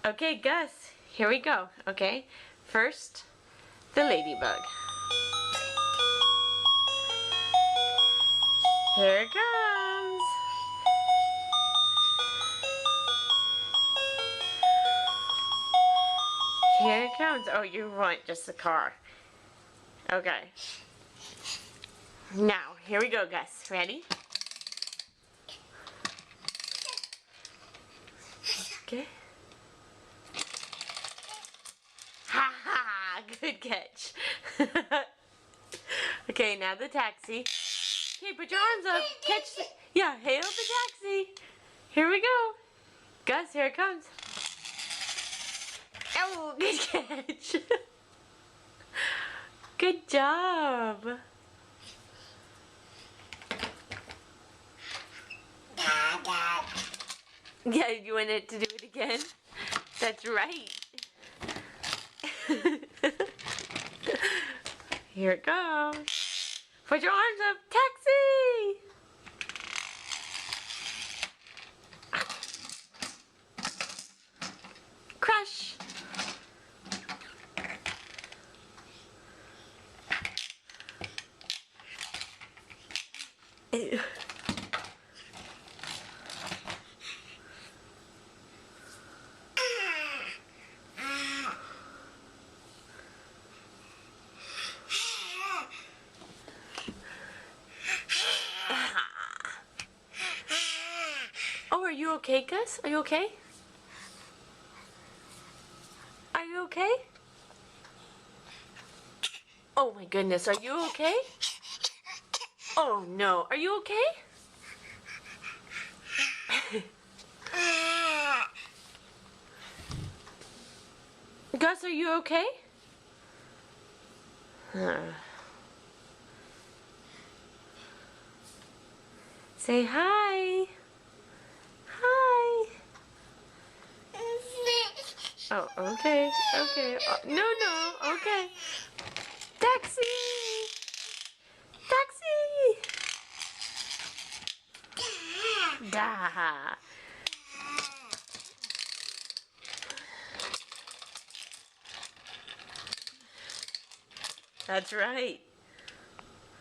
Okay, Gus, here we go. Okay, first, the ladybug. Here it comes. Here it comes. Oh, you want just the car. Okay. Now, here we go, Gus. Ready? Okay. Ha ha! Good catch. Okay, now the taxi. Okay, put your arms up. Catch the... Yeah, hail the taxi. Here we go. Gus, here it comes. Oh, good catch. Good job. Yeah, you want it to do it again? That's right. Here it goes. Put your arms up. Taxi! Crush. Ew. Oh, are you okay, Gus? Are you okay? Are you okay? Oh my goodness, are you okay? Oh no, are you okay? Gus, are you okay? Say hi. Hi. Oh, okay. Okay. No, no. Okay. Taxi. Taxi. Da. That's right.